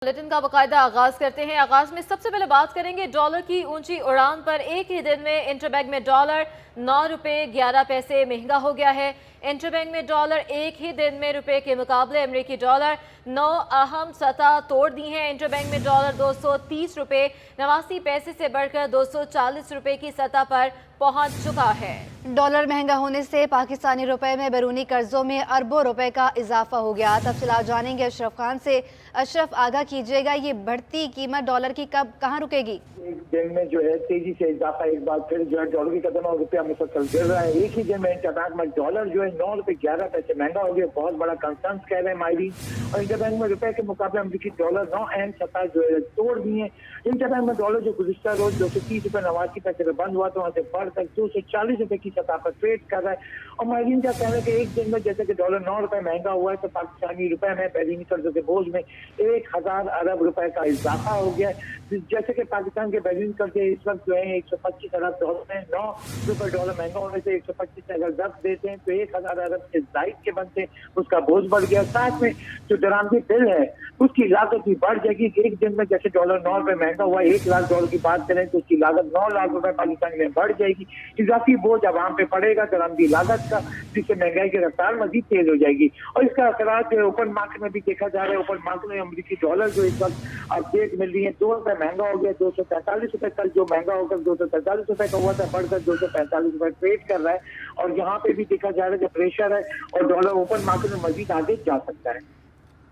Bulletin का बाकायदा आगाज करते हैं। आगाज में सबसे पहले बात करेंगे डॉलर की ऊंची उड़ान पर। एक ही दिन में इंटरबैंक में डॉलर 9 रुपये 11 पैसे महंगा हो गया है। इंटरबैंक में डॉलर एक ही दिन में रुपए के मुकाबले अमेरिकी डॉलर 9 अहम सतह तोड़ दी है। इंटरबैंक में डॉलर 230 रुपये 89 पैसे से बढ़कर 240 रुपये की सतह पर पहुंच चुका है। डॉलर महंगा होने से पाकिस्तानी रुपए में बैरूनी कर्जों में अरबों रुपए का इजाफा हो गया। तफसीलात जानेंगे अशरफ खान से। अशरफ, आगाह कीजिएगा, ये बढ़ती कीमत डॉलर की कब कहाँ रुकेगी? एक दिन में जो है तेजी से इजाफा एक बार फिर जो है डॉलर की कदम और रुपया मुसलसल गिर रहा है। एक ही दिन में इंटरबैंक में डॉलर जो है 9 रुपये 11 पैसे महंगा हो गया। बहुत बड़ा कंसर्न कह रहे हैं माहिरीन। और इंटरबैंक में रुपए के मुकाबले अमरीकी डॉलर 9 अहम सतह जो है तोड़ दिए। इंटरबैंक में डॉलर जो गुज़िश्ता रोज 230 रुपये 89 पैसे पे बंद हुआ तो वहाँ से बढ़कर 240 रुपये की सतह पर ट्रेड कर रहा है। और माहिरीन का कहना है कि एक दिन में जैसे कि डॉलर 9 रुपये महंगा हुआ है तो पाकिस्तानी रुपए में बैरूनी कर्जों के बोझ में 1000 अरब रुपए का इजाफा हो गया है। जैसे कि पाकिस्तान के बैरूनी कर्जे इस वक्त जो है 125 अरब डॉलर है। 9 रुपये डॉलर महंगा होने से 125 से अगर जब्त देते हैं तो 1000 अरब से जायद के बनते उसका बोझ बढ़ गया। साथ में जो दरामदी बिल है उसकी लागत भी बढ़ जाएगी। एक दिन में जैसे डॉलर 9 रुपये महंगा हुआ 1 लाख डॉलर की बात करें तो उसकी लागत 9 लाख रुपए पाकिस्तान में बढ़ जाएगी। इजाफी बोझ आवाम पे पड़ेगा दरामदी लागत का, जिससे महंगाई की रफ्तार मजीद तेज हो जाएगी। और इसका असर जो है ओपन मार्केट में भी देखा जा रहा है। ओपन मार्केट में अमरीकी डॉलर जो इस वक्त अपडेट मिल रही है 2 रुपये महंगा हो गया। 243 रुपये कल जो महंगा होकर 243 रुपये का हुआ था बढ़कर 245 रुपये ट्रेड कर रहा है। और यहाँ पे भी देखा जा रहा है जो प्रेशर है और डॉलर ओपन मार्केट में मजीद आगे जा सकता है।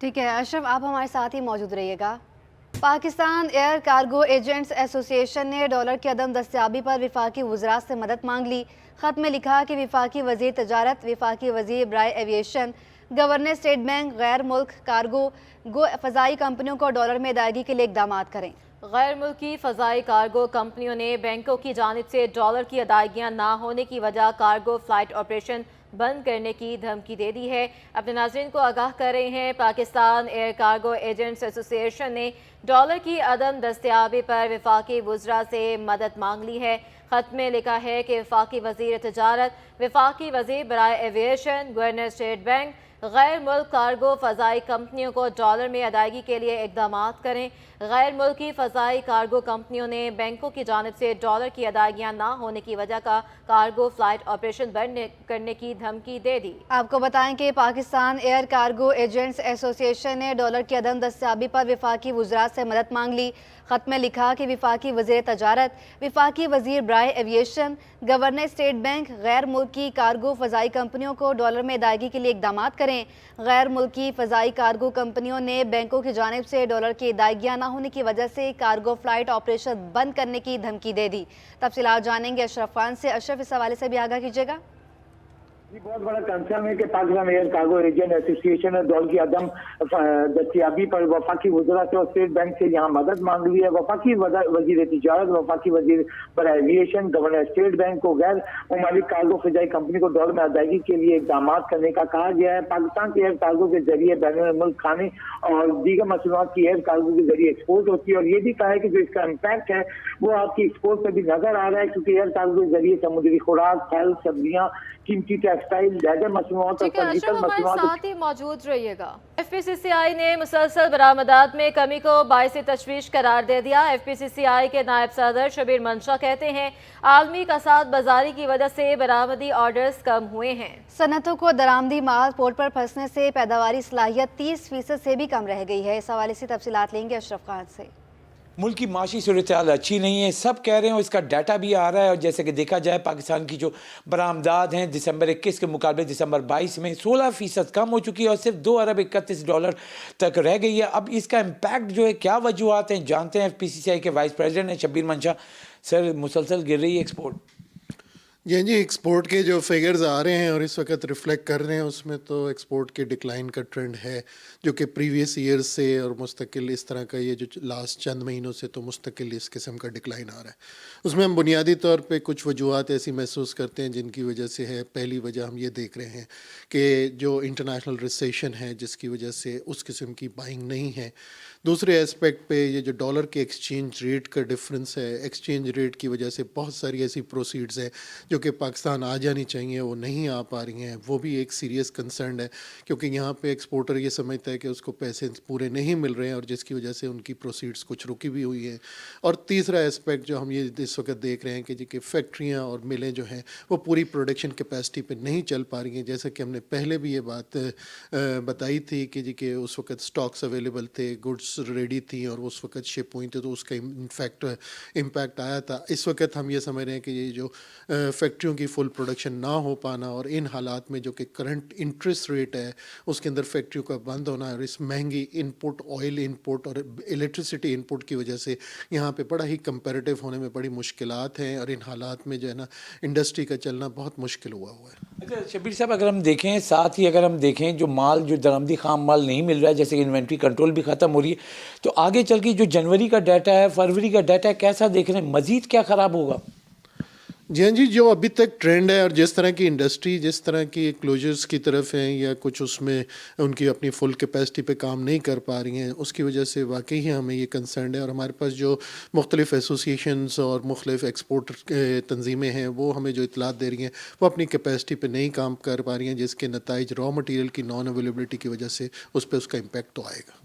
ठीक है अशरफ, आप हमारे साथ ही मौजूद रहिएगा। Pakistan air cargo agents association ने डॉलर की अदम दस्तयाबी पर वफाकी वज़रा से मदद मांग ली। ख़त में लिखा कि वफाकी वज़ीर तजारत, वफाकी वज़ीर बराए एविएशन, गवर्नर स्टेट बैंक गैर मुल्क कार्गो फ़ज़ाई कंपनियों को डॉलर में अदायगी के लिए इक़दाम करें। गैर मुल्की फ़ज़ाई कार्गो कंपनियों ने बैंकों की जानिब से डॉलर की अदायगियाँ ना होने की वजह कार्गो फ़्लाइट ऑपरेशन बंद करने की धमकी दे दी है। अपने नाज़रीन को आगाह कर रहे हैं Pakistan air cargo agents association ने डॉलर की अदम दस्तयाबी पर वफाकी वज़रा से मदद मांग ली है। ख़त में लिखा है कि वफाकी वज़ीर तजारत, वफाकी वज़ीर बराए एविएशन, गवर्नर स्टेट बैंक गैर मुल्क कार्गो फ़ज़ाई कंपनियों को डॉलर में अदायगी के लिए इक़दाम करें। गैर मुल्की फ़ज़ाई कार्गो कंपनियों ने बैंकों की जानिब से डॉलर की अदायगियाँ ना होने की वजह का कार्गो फ़्लाइट ऑपरेशन बंद करने की धमकी दे दी। आपको बताएं कि Pakistan air cargo agents association ने डॉलर की अदम दस्तयाबी पर वफाकी वज़रा से मदद मांग ली। ख़त में लिखा कि वफाकी वज़ीर तजारत, वफाकी वज़ीर बराए एविएशन, गवर्नर स्टेट बैंक गैर मुल्की कार्गो फ़ज़ाई कंपनियों को डॉलर में अदायगी के लिए इक़दाम करें। गैर मुल्की फ़ज़ाई कार्गो कंपनियों ने बैंकों की जानिब से डॉलर की अदायगियाँ न होने की वजह से कार्गो फ़्लाइट ऑपरेशन बंद करने की धमकी दे दी। तफसीलात जानेंगे अशरफ खान से। अशरफ, इस हवाले से भी आगाह कीजिएगा। ये बहुत बड़ा कंसर्न है कि Pakistan air cargo agent association ने डॉलर की अदम दस्तयाबी पर वफाकी वज़रा से और स्टेट बैंक से यहाँ मदद मांग ली है। वफाकी वज़ीर तिजारत, वफाकी वज़ीर बराए एविएशन, गवर्नर स्टेट बैंक को गैर मुमालिक कार्गो फ़ज़ाई कंपनी को डॉलर में अदायगी के लिए इक़दाम करने का कहा गया है। पाकिस्तान के एयर कार्गो के जरिए बैनुल मुल्क खाने और दीगर मसनूआत की एयर कार्गो के जरिए एक्सपोर्ट होती है। और ये भी कहा है कि जो इसका इम्पैक्ट है वो आपकी एक्सपोर्ट पर भी नजर आ रहा है, क्योंकि एयर कार्गो के जरिए समुद्री खुराक, फल, सब्जियाँ, कीमती टेक्सटाइल, लेदर मसनूआत और सर्जिकल मसनूआत साथ ही मौजूद रहिएगा। FPCCI ने मुसलसल बरामदात में कमी को बाइस तशवीश करार दे दिया। FPCCI के नायब सदर शबीर मंशा कहते हैं आलमी कसाद बाजारी की वजह से बरामदी ऑर्डर्स कम हुए हैं। सनतों को दरामदी माल पोर्ट पर फंसने से पैदावारी सलाहियत 30% से भी कम रह गई है। इस हवाले से तफसीलात लेंगे अशरफ खान से। मुल्क की माशी सूरत हाल अच्छी नहीं है, सब कह रहे हैं, और इसका डाटा भी आ रहा है। और जैसे कि देखा जाए पाकिस्तान की जो बरामदात हैं दिसंबर 21 के मुकाबले दिसंबर 22 में 16% कम हो चुकी है और सिर्फ 2 अरब 31 डॉलर तक रह गई है। अब इसका इम्पैक्ट जो है, क्या वजूहत हैं, जानते हैं। FPCCI के वाइस प्रेसिडेंट हैं शबीर मंशा। सर, मुसलसल गिर रही है एक्सपोर्ट। जी, एक्सपोर्ट के जो फिगर्स आ रहे हैं और इस वक्त रिफ़्लेक्ट कर रहे हैं उसमें तो एक्सपोर्ट के डिक्लाइन का ट्रेंड है, जो कि प्रीवियस ईयर से और मुस्तकिल इस तरह का ये जो लास्ट चंद महीनों से तो मुस्तकिल इस किस्म का डिक्लाइन आ रहा है। उसमें हम बुनियादी तौर पे कुछ वजूहत ऐसी महसूस करते हैं जिनकी वजह से है। पहली वजह हम ये देख रहे हैं कि जो इंटरनेशनल रिसेशन है जिसकी वजह से उस किस्म की बाइंग नहीं है। दूसरे एस्पेक्ट पे ये जो डॉलर के एक्सचेंज रेट का डिफरेंस है, एक्सचेंज रेट की वजह से बहुत सारी ऐसी प्रोसीड्स हैं जो कि पाकिस्तान आ जानी चाहिए, वो नहीं आ पा रही हैं। वो भी एक सीरियस कंसर्न है, क्योंकि यहाँ पे एक्सपोर्टर ये समझता है कि उसको पैसे पूरे नहीं मिल रहे हैं और जिसकी वजह से उनकी प्रोसीड्स कुछ रुकी भी हुई हैं। और तीसरा एस्पेक्ट जो हम ये इस वक्त देख रहे हैं कि जी कि फैक्ट्रियाँ और मिलें जो हैं वो पूरी प्रोडक्शन कैपेसिटी पे नहीं चल पा रही हैं। जैसा कि हमने पहले भी ये बात बताई थी कि जी कि उस वक्त स्टॉक्स अवेलेबल थे, गुड्स रेडी थी और उस वक्त शिप हुई थी, तो उसका इनफैक्ट इम्पैक्ट आया था। इस वक्त हम ये समझ रहे हैं कि ये जो फैक्ट्रियों की फुल प्रोडक्शन ना हो पाना और इन हालात में जो कि करंट इंटरेस्ट रेट है उसके अंदर फैक्ट्रियों का बंद होना और इस महंगी इनपुट, ऑयल इनपुट और इलेक्ट्रिसिटी इनपुट की वजह से यहाँ पे बड़ा ही कंपैरेटिव होने में बड़ी मुश्किलात हैं और इन हालात में जो है ना इंडस्ट्री का चलना बहुत मुश्किल हुआ है। अच्छा शबीर साहब, अगर हम देखें, साथ ही अगर हम देखें जो माल, जो दरामदी खाम माल नहीं मिल रहा है, जैसे कि इन्वेंट्री कंट्रोल भी ख़त्म हो रही है, तो आगे चल के जो जनवरी का डाटा है, फरवरी का डाटा है, कैसा देख रहे हैं? मज़ीद क्या ख़राब होगा? जी हाँ जी, जो अभी तक ट्रेंड है और जिस तरह की इंडस्ट्री जिस तरह की क्लोजर्स की तरफ हैं या कुछ उसमें उनकी अपनी फुल कैपेसिटी पे काम नहीं कर पा रही हैं, उसकी वजह से वाकई ही हमें ये कंसर्न है। और हमारे पास जो मुख्तलिफ एसोसिएशंस और मुख्तलिफ एक्सपोर्ट तंजीमें हैं वो हमें जो इतलात दे रही हैं वो अपनी कैपेसिटी पे नहीं काम कर पा रही हैं, जिसके नताइज रॉ मटीरियल की नॉन अवेलेबिलिटी की वजह से उस पर उसका इम्पेक्ट तो आएगा।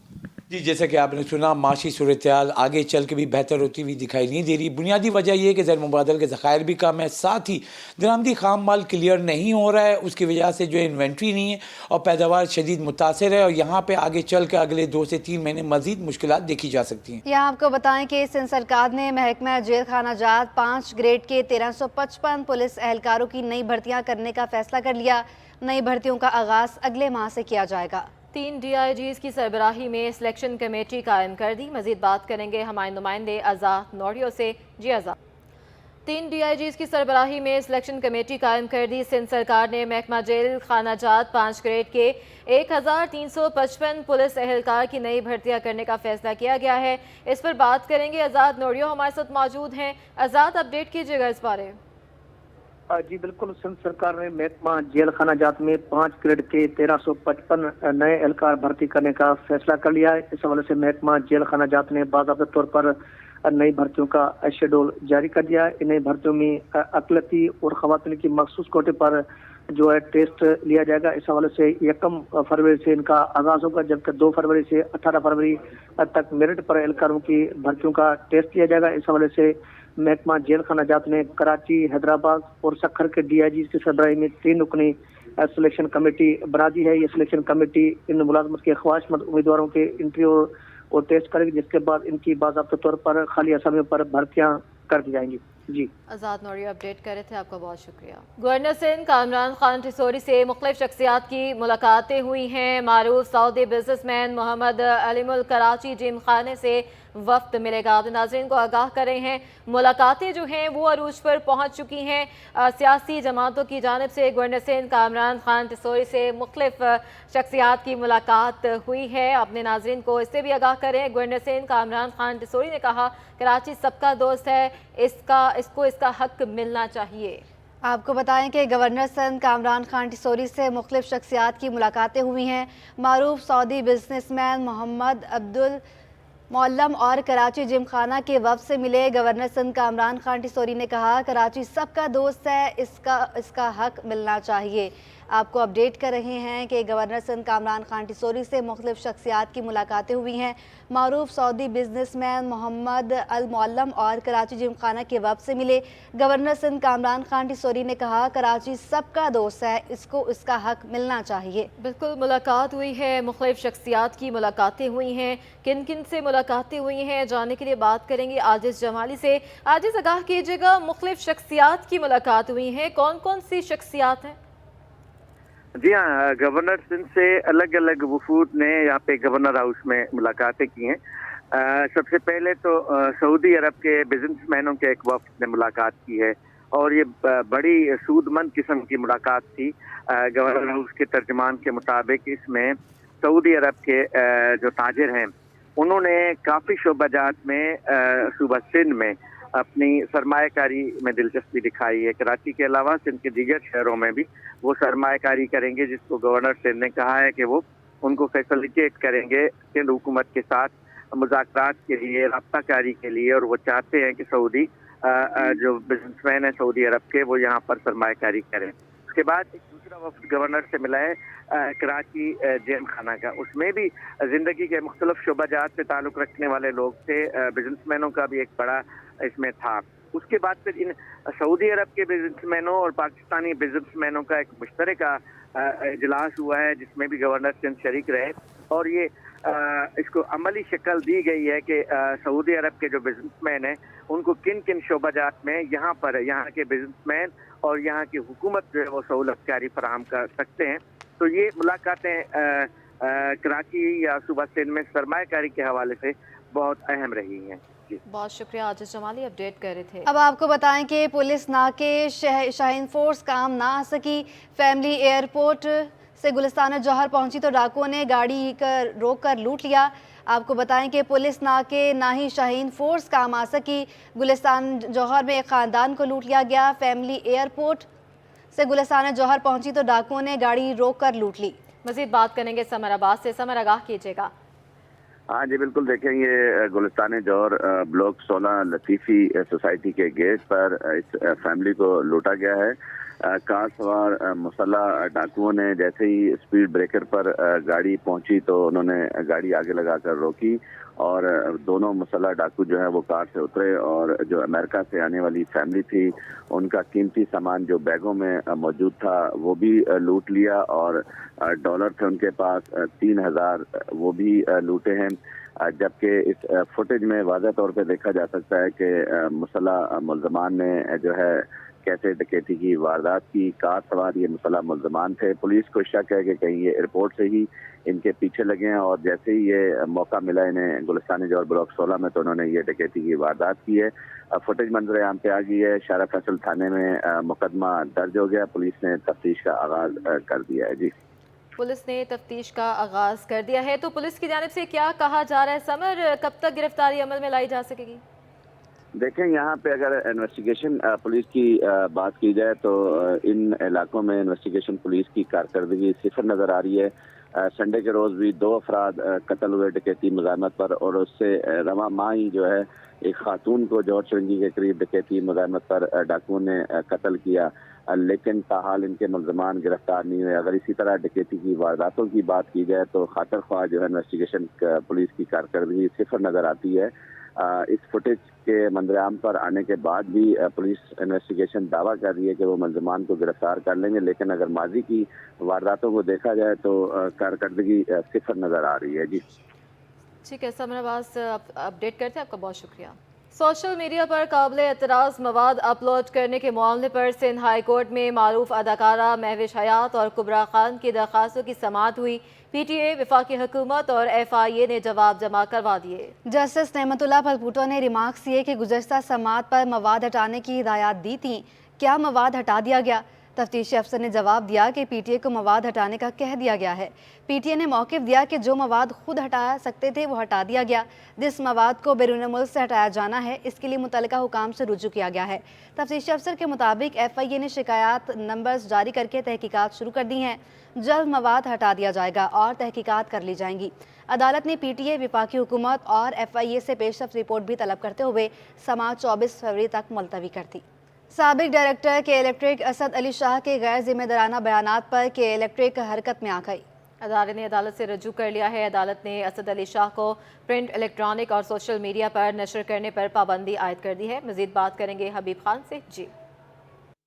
जी, जैसा कि आपने सुना, माशी सूरत-ए-हाल आगे चल के भी बेहतर होती हुई दिखाई नहीं दे रही। बुनियादी वजह यह है कि ज़र मुबादल के ज़खायर भी कम है, साथ ही दरामदी खाम माल क्लियर नहीं हो रहा है, उसकी वजह से जो इन्वेंट्री नहीं है और पैदावार शदीद मुतासर है और यहाँ पे आगे चल के अगले 2 से 3 महीने मज़ीद मुश्किलात देखी जा सकती हैं। यहाँ आपको बताएं कि सिंध सरकार ने महकमा जेल खाना जात 5 ग्रेड के 1355 पुलिस एहलकारों की नई भर्तियाँ करने का फैसला कर लिया। नई भर्तियों का आगाज़ अगले माह से किया जाएगा। 3 DIGs की सरबराही में सिलेक्शन कमेटी कायम कर दी। मजीद बात करेंगे हमारे नुमाइंदे आज़ाद नोडियो से। जी आज़ाद। 3 DIGs की सरबराही में सिलेक्शन कमेटी कायम कर दी। सिंध सरकार ने महकमा जेल खाना जात 5 ग्रेड के 1355 पुलिस एहलकार की नई भर्तियां करने का फैसला किया गया है। इस पर बात करेंगे। आज़ाद नोडियो हमारे साथ मौजूद हैं। आज़ाद, अपडेट कीजिएगा इस बारे। जी बिल्कुल, सिंध सरकार ने महकमा जेल खाना जात में 5 ग्रेड के 1355 नए एहलकार भर्ती करने का फैसला कर लिया है। इस हवाले से महकमा जेल खाना जात ने बाज़ाब्ता तौर पर नई भर्तियों का शेड्यूल जारी कर दिया है। इन नई भर्तियों में अक़लियती और ख़वातीन की मखसूस कोटे पर जो है टेस्ट लिया जाएगा। इस हवाले से 1 फरवरी से इनका आगाज़ होगा, जबकि 2 फरवरी से 18 फरवरी तक मेरिट पर एहलकारों की भर्तियों का टेस्ट लिया जाएगा। इस हवाले से महकमा जेल खाना जात ने कराची, हैदराबाद और सखर के DIGs की सरबराही में 3 रुकनी सिलेक्शन कमेटी बना दी है। ये सिलेक्शन कमेटी इन मुलाजमत के ख्वाहिशमंद उम्मीदवारों के इंटरव्यू और टेस्ट करेगी, जिसके बाद इनकी बाज़ाब्ता तौर पर खाली असामियों पर भर्तियां कर दी जाएंगी। जी आज़ाद नोडियो अपडेट कर रहे थे, आपका बहुत शुक्रिया। गवर्नर सिंध कामरान खान टिसोरी से मुख्तलिफ शख्सियात की मुलाकातें हुई हैं। मारूफ सऊदी बिजनेसमैन मोहम्मद अलीमुल कराची जिम खाने से वफ्द मिलेगा। अपने नाज़रीन को आगाह कर रहे हैं, मुलाकातें जो हैं वो अरूज पर पहुँच चुकी हैं। सियासी जमातों की जानिब से गवर्नर सिंध कामरान खान टिसोरी से मुख्तलिफ शख्सियात की मुलाकात हुई है। अपने नाज़रीन को इससे भी आगाह करें, गवर्नर सिंध कामरान खान टिसोरी ने कहा कराची सबका दोस्त है, इसको इसका हक मिलना चाहिए। आपको बताएं कि गवर्नर सिंध कामरान खान टिसोरी से मुख्तलिफ शख्सियात की मुलाकातें हुई हैं। मारूफ सऊदी बिजनेसमैन मोहम्मद अब्दुल मौलम और कराची जिम खाना के वफ्द से मिले। गवर्नर सिंध कामरान खान टिसोरी ने कहा कराची सबका दोस्त है, इसका हक मिलना चाहिए। आपको अपडेट कर रहे हैं कि गवर्नर सिंध कामरान खान टिसोरी से मुख्तलिफ शख्सियात की मुलाकातें हुई हैं। मारूफ सऊदी बिजनेसमैन मोहम्मद अल मौलम और कराची जिम खाना के वफ्द से मिले। गवर्नर सिंध कामरान खान टिसोरी ने कहा कराची सबका दोस्त है, इसको इसका हक मिलना चाहिए। बिल्कुल, मुलाकात हुई है, मुख्तलिफ शख्सियात की मुलाकातें हुई हैं। किन किन से मुलाकातें हुई हैं जानने के लिए बात करेंगे आजिज़ जमाली से। आजिज़, आगाह कीजिएगा, मुख्तलिफ शख्सियात की मुलाकात हुई हैं, कौन कौन सी शख्सियात हैं? जी हाँ, गवर्नर सिंध से अलग अलग वफूद ने यहाँ पे गवर्नर हाउस में मुलाकातें की हैं। सबसे पहले तो सऊदी अरब के बिजनेसमैनों के एक वफ्द ने मुलाकात की है और ये बड़ी सूदमंद किस्म की मुलाकात थी। गवर्नर हाउस के तर्जमान के मुताबिक इसमें सऊदी अरब के जो ताजिर हैं उन्होंने काफ़ी शोबाजात में सूबा सिंध में अपनी सरमायाकारी में दिलचस्पी दिखाई है। कराची के अलावा सिंध के दीगर शहरों में भी वो सरमायाकारी करेंगे, जिसको गवर्नर सिंध ने कहा है कि वो उनको फैसिलिटेट करेंगे सिंध हुकूमत के साथ मुज़ाकरात के लिए, राब्ता कारी के लिए, और वो चाहते हैं कि सऊदी जो बिजनेसमैन है सऊदी अरब के वो यहाँ पर सरमायाकारी करें। उसके बाद एक दूसरा वफ्द गवर्नर से मिला है कराची जेल खाना का, उसमें भी ज़िंदगी के मुख्तलिफ शोबाजात से ताल्लुक़ रखने वाले लोग थे, बिजनेसमैनों का भी एक बड़ा इसमें था। उसके बाद फिर इन सऊदी अरब के बिजनेसमैनों और पाकिस्तानी बिजनेसमैनों का एक मुश्तरका इजलास हुआ है जिसमें भी गवर्नर सिंध शरीक रहे, और ये इसको अमली शक्ल दी गई है कि सऊदी अरब के जो बिजनेसमैन हैं उनको किन किन शोबाजात में यहाँ पर यहाँ के बिजनेसमैन और यहाँ की हुकूमत जो है वो सहूलतकारी फराहम कर सकते हैं। तो ये मुलाकातें कराची या सूबा सिंध में सरमायाकारी के हवाले से बहुत अहम रही हैं। बहुत शुक्रिया आजिज जमाली, अपडेट कर रहे थे। अब आपको बताएं कि पुलिस नाके शाहीन फोर्स काम ना आ सकी। फैमिली एयरपोर्ट से गुलिस्तान जौहर पहुंची तो डाकुओं ने गाड़ी रोक कर लूट लिया। आपको बताएं कि पुलिस नाके ना ही शाहीन फोर्स काम आ सकी। गुलिस्तान जौहर में एक ख़ानदान को लूट लिया गया। फैमिली एयरपोर्ट से गुलिस्तान जौहर पहुंची तो डाकुओं ने गाड़ी रोक कर लूट ली। मजीद बात करेंगे समर अब्बास से। समर, आगाह कीजिएगा। हाँ जी बिल्कुल, देखें ये गुलिस्तान जौहर ब्लॉक 16 लतीफ़ी सोसाइटी के गेट पर इस फैमिली को लूटा गया है। कार सवार मुसल्लह डाकुओं ने जैसे ही स्पीड ब्रेकर पर गाड़ी पहुंची तो उन्होंने गाड़ी आगे लगाकर रोकी और दोनों मुसल्लह डाकू जो है वो कार से उतरे और जो अमेरिका से आने वाली फैमिली थी उनका कीमती सामान जो बैगों में मौजूद था वो भी लूट लिया और डॉलर थे उनके पास 3000 वो भी लूटे हैं। जबकि इस फुटेज में वाज़ह तौर पे देखा जा सकता है कि मुसल्लह मुल्ज़मान ने जो है कैसे डकैती की वारदात की। कार सवार ये मुसल्लह मुल्ज़मान थे। पुलिस को शक है कि कहीं ये एयरपोर्ट से ही इनके पीछे लगे हैं और जैसे ही ये मौका मिला इन्हें गुलिस्तान जौहर ब्लॉक 16 में तो उन्होंने ये डकैती की वारदात की है। फुटेज मंजर आम पे आ गई है। शारा फैसल थाने में मुकदमा दर्ज हो गया। पुलिस ने तफ्तीश का आगाज कर दिया है। जी, पुलिस ने तफ्तीश का आगाज कर दिया है। तो पुलिस की जानिब से क्या कहा जा रहा है समर, कब तक गिरफ्तारी अमल में लाई जा सकेगी? देखें यहाँ पे अगर इन्वेस्टिगेशन पुलिस की बात की जाए तो इन इलाकों में इन्वेस्टिगेशन पुलिस की कारकर्दगी सिफर नज़र आ रही है। संडे के रोज़ भी 2 अफराद कत्ल हुए डकैती मुज़ाहमत पर और उससे रवा माह ही जो है एक खातून को जौहर चुरंगी के करीब डकैती मुज़ाहमत पर डाकुओं ने कत्ल किया, लेकिन ताहाल इनके मुल्ज़मान गिरफ्तार नहीं हुए। अगर इसी तरह डकैती की वारदातों की बात की जाए तो खातर ख्वाह जो है इन्वेस्टिगेशन पुलिस की कारकर्दगी सिफर नज़र आती है। इस फुटेज के मंजराम पर आने के बाद भी पुलिस इन्वेस्टिगेशन दावा कर रही है कि वो मुल्ज़मान को गिरफ्तार कर लेंगे, लेकिन अगर माजी की वारदातों को देखा जाए तो कारकर्दगी सिफर नज़र आ रही है। जी ठीक है समर अब्बास, अपडेट करते हैं, आपका बहुत शुक्रिया। सोशल मीडिया पर काबिल एतराज़ मवाद अपलोड करने के मामले पर सिंध हाई कोर्ट में मारूफ अदाकारा महविश हयात और कुबरा खान की दरख्वास्तों की समाअत हुई। PTA, वफाकी हुकूमत और FIA ने जवाब जमा करवा दिए। जस्टिस नेमतुल्लाह भलभुट्टो ने रिमार्क्स किए कि गुज़श्ता समाअत पर मवाद हटाने की हिदायत दी थी, क्या मवाद हटा दिया गया? तफ्तीशी अफसर ने जवाब दिया कि PTA को मवाद हटाने का कह दिया गया है। PTA ने मौक़िफ़ दिया कि जो मवाद खुद हटा सकते थे वो हटा दिया गया। जिस मवाद को बैरून मुल्क से हटाया जाना है इसके लिए मुतल्लिका हुकाम से रुजू किया गया है। तफ्तीशी अफसर के मुताबिक FIA ने शिकायत नंबर्स जारी करके तहकीकात शुरू कर दी हैं। जल्द मवाद हटा दिया जाएगा और तहकीकात कर ली जाएंगी। अदालत ने PTA, वफाकी हुकूमत और FIA से पेशरफ्त रिपोर्ट भी तलब करते हुए समाअत 24 फरवरी तक मुलतवी कर दी। साबिक डायरेक्टर के इलेक्ट्रिक असद अली शाह के गैर जिम्मेदाराना बयानात पर के इलेक्ट्रिक हरकत में आ गई। अदालत ने अदालत से रजू कर लिया है। अदालत ने असद अली शाह को प्रिंट, इलेक्ट्रॉनिक और सोशल मीडिया पर नशर करने पर पाबंदी आयद कर दी है। मजीद बात करेंगे हबीब खान से। जी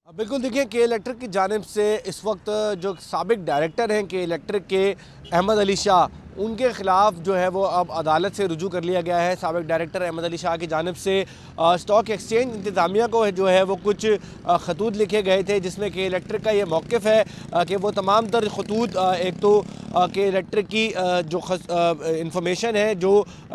बिल्कुल, देखिए के इलेक्ट्रिक की जानिब से इस वक्त जो साबिक डायरेक्टर हैं के इलेक्ट्रिक के अहमद अली शाह, उनके ख़िलाफ़ जो है वो अब अदालत से रुजू कर लिया गया है। साबिक डायरेक्टर अहमद अली शाह की जानिब से स्टॉक एक्सचेंज इंतज़ामिया को जो है वो कुछ खतूत लिखे गए थे जिसमें के इलेक्ट्रिक का ये मौक़िफ़ है कि वो तमाम तर खतूत एक तो के इलेक्ट्रिक की जो इंफॉर्मेशन है जो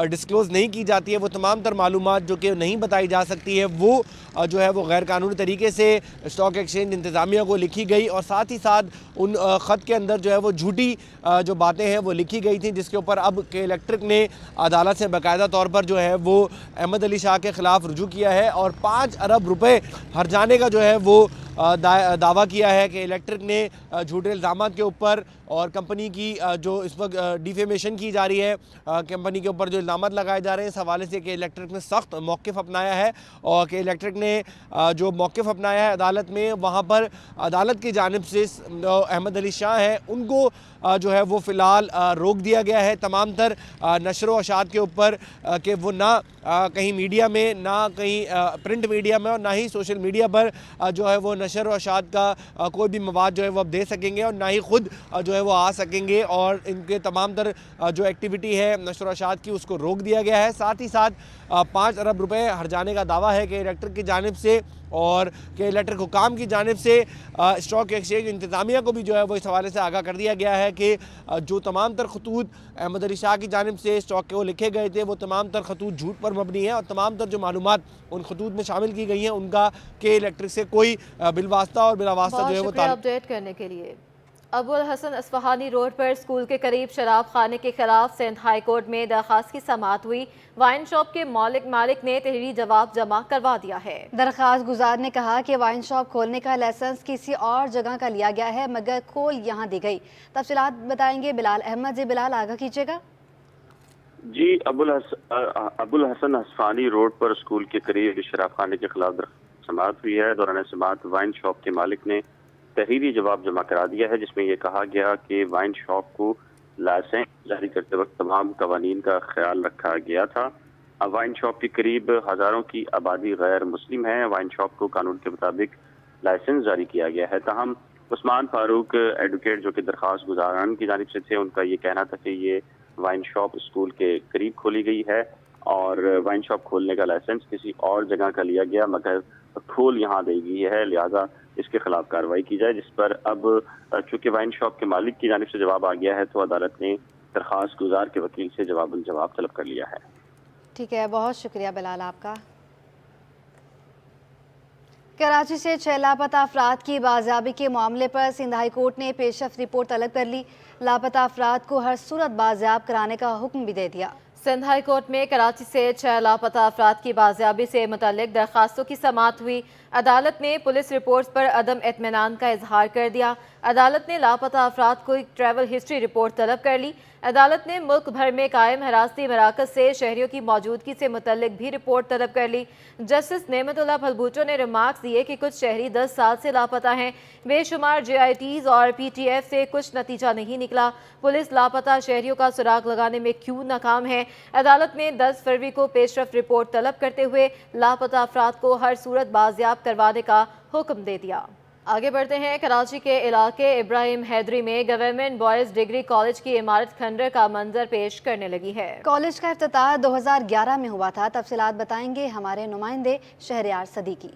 डिस्क्लोज़ नहीं की जाती है, वो तमाम तर मालूमात जो कि नहीं बताई जा सकती है वो जो है वो गैर कानूनी तरीके से स्टॉक एक्सचेंज इंतज़ामिया को लिखी गई और साथ ही साथ उन ख़त के अंदर जो है वो झूठी जो बातें हैं वो लिखी गई थी, जिसके ऊपर अब के इलेक्ट्रिक ने अदालत से बाकायदा तौर पर जो है वो अहमद अली शाह के ख़िलाफ़ रुजू किया है और 5 अरब रुपए हर्जाने का जो है वो दावा किया है कि इलेक्ट्रिक ने झूठे इल्ज़ामात के ऊपर और कंपनी की जो इस वक्त डिफेमेशन की जा रही है, कंपनी के ऊपर जो इल्ज़ामात लगाए जा रहे हैं, इस हवाले से कि इलेक्ट्रिक ने सख्त मौक़िफ़ अपनाया है और कि इलेक्ट्रिक ने जो मौक़िफ़ अपनाया है अदालत में, वहाँ पर अदालत की जानिब से अहमद अली शाह हैं उनको जो है वो फ़िलहाल रोक दिया गया है तमाम तर नशर व अशात के ऊपर कि वो ना कहीं मीडिया में, ना कहीं प्रिंट मीडिया में और ना ही सोशल मीडिया पर जो है वो नशर व अशात का कोई भी मवाद जो है वो अब दे सकेंगे और ना ही ख़ुद जो है वो आ सकेंगे और इनके तमाम तर जो एक्टिविटी है नशर व अशात की उसको रोक दिया गया है। साथ ही साथ 5 अरब रुपए हर्जाने का दावा है कि इलेक्ट्रिक की जानिब से और कि इलेक्ट्रिक हुकाम की जानिब से स्टॉक एक्सचेंज इंतज़ामिया को भी जो है वो इस हवाले से आगाह कर दिया गया है कि जो तमाम तर खतूत अहमद अली शाह की जानिब से स्टॉक के वो लिखे गए थे वो तमाम तर खतूत झूठ पर मबनी है और तमाम तर जो मालूमात उन खतूत में शामिल की गई हैं उनका कि इलेक्ट्रिक से कोई बिलवास्ता और बिलावास्ता जो है वो अपडेट करने के लिए। अबुल हसन अस्फहानी रोड पर स्कूल के करीब शराब खाने के खिलाफ सिंध हाई कोर्ट में दरखास्त की समाअत हुई। वाइन शॉप के मालिक ने तहरीरी जवाब जमा करवा दिया है। दरखास्त गुजार ने कहा कि वाइन शॉप खोलने का लाइसेंस किसी और जगह का लिया गया है मगर खोल यहाँ दी गई। तफसीलात बताएंगे बिलाल अहमद। जी बिलाल, आगाह कीजिएगा। जी, अबुल हसन अस्फहानी रोड पर स्कूल के करीब शराब खाने के खिलाफ समाअत हुई है। दौरान समाअत वाइन शॉप के मालिक ने तहरीरी जवाब जमा करा दिया है जिसमें यह कहा गया कि वाइन शॉप को लाइसेंस जारी करते वक्त तमाम कवानीन का ख्याल रखा गया था। वाइन शॉप के करीब हज़ारों की आबादी गैर मुस्लिम है। वाइन शॉप को कानून के मुताबिक लाइसेंस जारी किया गया है। ताहम उस्मान फारूक एडवोकेट जो कि दरखास्त गुजारान की जानिब से थे, उनका ये कहना था कि ये वाइन शॉप स्कूल के करीब खोली गई है और वाइन शॉप खोलने का लाइसेंस किसी और जगह का लिया गया मगर खोल यहाँ दी गई है, लिहाजा इसके खिलाफ कार्रवाई की जाए। जिस पर अब चूंकि वाइन शॉप के मालिक की जानिब से जवाब आ गया है तो अदालत ने दरखास्त गुजार के वकील से जवाब तलब कर लिया है। ठीक है, बहुत शुक्रिया बिलाल आपका। कराची से 6 लापता अफराद की बाजियाबी के मामले पर सिंध हाई कोर्ट ने पेशरफ रिपोर्ट तलब कर ली। लापता अफराद को हर सूरत बाजियाब कराने का हुक्म भी दे दिया। सिंध हाई कोर्ट में कराची से 6 लापता अफराद की बाजियाबी से मुतल्लिक दरखास्तों की समाअत हुई। अदालत ने पुलिस रिपोर्ट्स पर अदम इत्मीनान का इजहार कर दिया। अदालत ने लापता अफराद को एक ट्रैवल हिस्ट्री रिपोर्ट तलब कर ली। अदालत ने मुल्क भर में कायम हिरासती मराकज से शहरियों की मौजूदगी से मुतल्लिक भी रिपोर्ट तलब कर ली। जस्टिस नेमतुल्लाह भलबूचो ने रिमार्क्स दिए कि कुछ शहरी 10 साल से लापता हैं। बेशुमार JITs और PTF से कुछ नतीजा नहीं निकला। पुलिस लापता शहरियों का सुराग लगाने में क्यों नाकाम है। अदालत ने 10 फरवरी को पेशरफ रिपोर्ट तलब करते हुए लापता अफराद को हर सूरत बाजियाब करवाने का हुक्म दे दिया। आगे बढ़ते हैं। कराची के इलाके इब्राहिम हैदरी में गवर्नमेंट बॉयज़ डिग्री कॉलेज की इमारत खंडर का मंजर पेश करने लगी है। कॉलेज का इफ्तिताह 2011 में हुआ था। तफसीलात बताएंगे हमारे नुमाइंदे शहरयार सदीकी।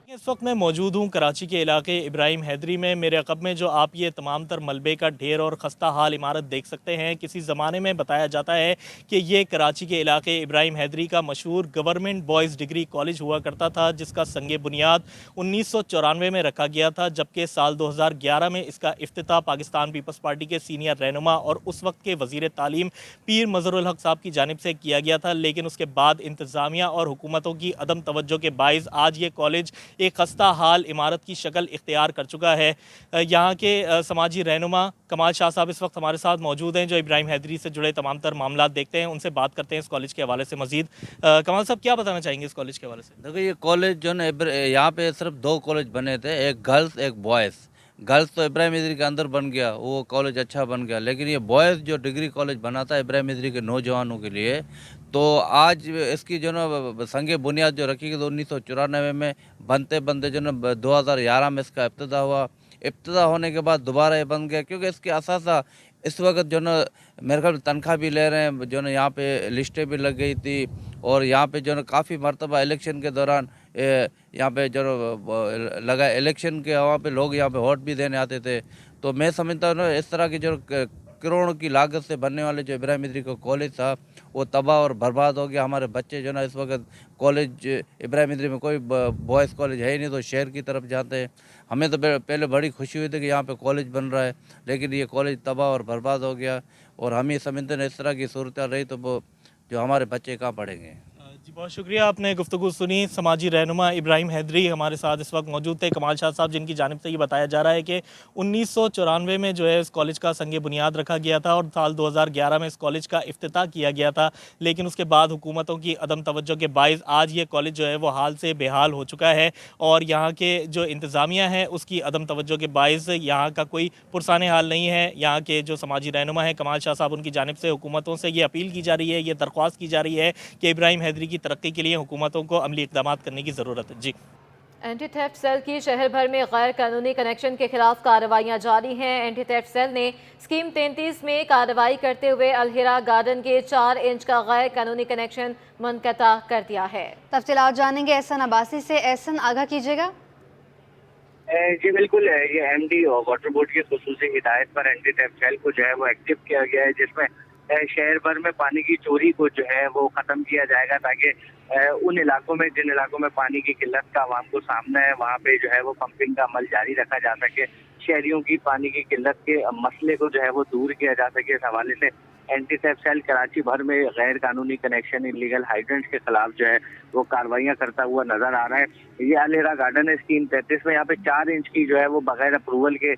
इस वक्त मैं मौजूद हूँ कराची के इलाके इब्राहिम हैदरी में। मेरे अक़ब में जो आप ये तमाम तर मलबे का ढेर और खस्ता हाल इमारत देख सकते हैं। किसी ज़माने में बताया जाता है कि ये कराची के इलाके इब्राहिम हैदरी का मशहूर गवर्नमेंट बॉयज़ डिग्री कॉलेज हुआ करता था जिसका संगे बुनियाद 1994 में रखा गया था, जबकि साल 2011 में इसका इफ्तिताह पाकिस्तान पीपल्स पार्टी के सीनियर रहनुमा और उस वक्त के वज़ीर तालीम पीर मज़हरुल हक साहब की जानिब से किया गया था। लेकिन उसके बाद इंतज़ामिया और हुकूमतों की अदम तवज्जो के बाइस आज ये कॉलेज एक खस्ता हाल इमारत की शक्ल इख्तियार कर चुका है। यहाँ के समाजी रहनुमा कमाल शाह साहब इस वक्त हमारे साथ मौजूद हैं जो इब्राहिम हैदरी से जुड़े तमाम तर मामला देखते हैं। उनसे बात करते हैं इस कॉलेज के हवाले से मजीद। कमाल साहब, क्या बताना चाहेंगे इस कॉलेज के हवाले से? देखो, ये कॉलेज जो है यहाँ पे सिर्फ 2 कॉलेज बने थे, एक गर्ल्स एक बॉयज़। गर्ल्स तो इब्राहिम हैदरी के अंदर बन गया, वो कॉलेज अच्छा बन गया, लेकिन ये बॉयज़ जो डिग्री कॉलेज बना था इब्राहिम हैदरी के नौजवानों के लिए, तो आज इसकी जो ना संगे बुनियाद जो रखी गई 1994 में बनते बनते जो ना 2011 में इसका इब्तिदा हुआ। इब्तिदा होने के बाद दोबारा ये बन गया क्योंकि इसके असासा इस वक्त जो ना मेरे ख्याल तनख्वाह भी ले रहे हैं, जो ना यहाँ पे लिस्टें भी लग गई थी और यहाँ पे जो ना काफ़ी मरतबा इलेक्शन के दौरान यहाँ पे जो लगा इलेक्शन के वहाँ पे लोग यहाँ पे वोट भी देने आते थे। तो मैं समझता हूँ ना इस तरह की जो करोड़ों की लागत से बनने वाले जो इब्राहिम हैदरी का कॉलेज था वो तबाह और बर्बाद हो गया। हमारे बच्चे जो ना इस वक्त कॉलेज इब्राहिम हैदरी में कोई बॉयज़ कॉलेज है ही नहीं तो शहर की तरफ जाते हैं। हमें तो पहले बड़ी खुशी हुई थी कि यहाँ पे कॉलेज बन रहा है, लेकिन ये कॉलेज तबाह और बर्बाद हो गया और हम ये समझते हैं इस तरह की सूरत रही तो वो जो हमारे बच्चे कहाँ पढ़ेंगे। बहुत शुक्रिया, आपने गुफ्तगू सुनी। समाजी रहनुमा इब्राहिम हैदरी हमारे साथ इस वक्त मौजूद थे। कमाल शाह साहब, जिनकी जानिब से ये बताया जा रहा है कि 1994 में जो है इस कॉलेज का संग बुनियाद रखा गया था और साल 2011 में इस कॉलेज का इफ्तिताह किया गया था, लेकिन उसके बाद हुकूमतों की अदम तवज्जो के बाइस आज ये कॉलेज जो है वो हाल से बेहाल हो चुका है और यहाँ के जो इंतज़ामिया है उसकी अदम तवज्जो के बाइस यहाँ का कोई पुरसाने हाल नहीं है। यहाँ के जो समाजी रहनुमा है कमाल शाह साहब, उनकी जानिब से हुकूमतों से ये अपील की जा रही है, ये दरख्वास्त की जा रही है कि इब्राहिम हैदरी की तरक्की के लिए हुकूमतों को अमली इक़दाम करने की ज़रूरत है। जी, एंटी थेफ्ट सेल की शहर भर में गैर कानूनी कनेक्शन के खिलाफ कार्रवाइयां जारी हैं। एंटी थेफ्ट सेल ने स्कीम 33 में कार्रवाई करते हुए अलहिरा गार्डन के 4 इंच का गैर कानूनी कनेक्शन मुनक़ता कर दिया है। तफसीलात जानेंगे एहसन अब्बासी से। एहसन, आगाह कीजिएगा। जी बिल्कुल, ये एमडी और वाटर बोर्ड की खुसूसी हिदायत पर एंटी थेफ्ट सेल को जो है वो एक्टिव किया गया है, जिसमें शहर भर में पानी की चोरी को जो है वो खत्म किया जाएगा ताकि उन इलाकों में जिन इलाकों में पानी की किल्लत का आवाम को सामना है वहाँ पे जो है वो पंपिंग का अमल जारी रखा जा सके, शहरियों की पानी की किल्लत के मसले को जो है वो दूर किया जा सके। इस हवाले से एंटी थेफ्ट सेल कराची भर में गैर कानूनी कनेक्शन, इलीगल हाइड्रेंट्स के खिलाफ जो है वो कार्रवाइयाँ करता हुआ नजर आ रहा है। ये अलहिरा गार्डन है, स्कीम 33 में यहाँ पे 4 इंच की जो है वो बगैर अप्रूवल के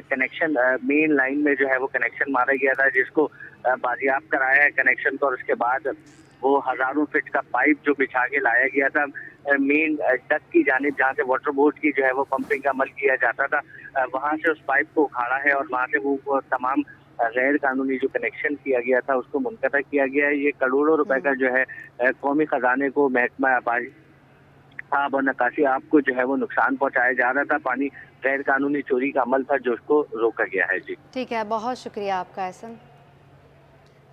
कनेक्शन मेन लाइन में जो है वो कनेक्शन मारा गया था, जिसको बाजियाब कराया है कनेक्शन को, और उसके बाद वो हजारों फीट का पाइप जो बिछा के लाया गया था मेन डक की जानिब, जहाँ से वाटर बोर्ड की जो है वो पंपिंग का अमल किया जाता था, वहाँ से उस पाइप को उखाड़ा है और वहाँ से वो तमाम गैर कानूनी जो कनेक्शन किया गया था उसको मुनक़ता किया गया है। ये करोड़ों रुपए का जो है कौमी खजाने को, महकमा आब और नकासी आपको जो है वो नुकसान पहुंचाया जा रहा था। पानी गैर कानूनी चोरी का अमल था जो उसको रोका गया है। जी ठीक है, बहुत शुक्रिया आपका एहसन।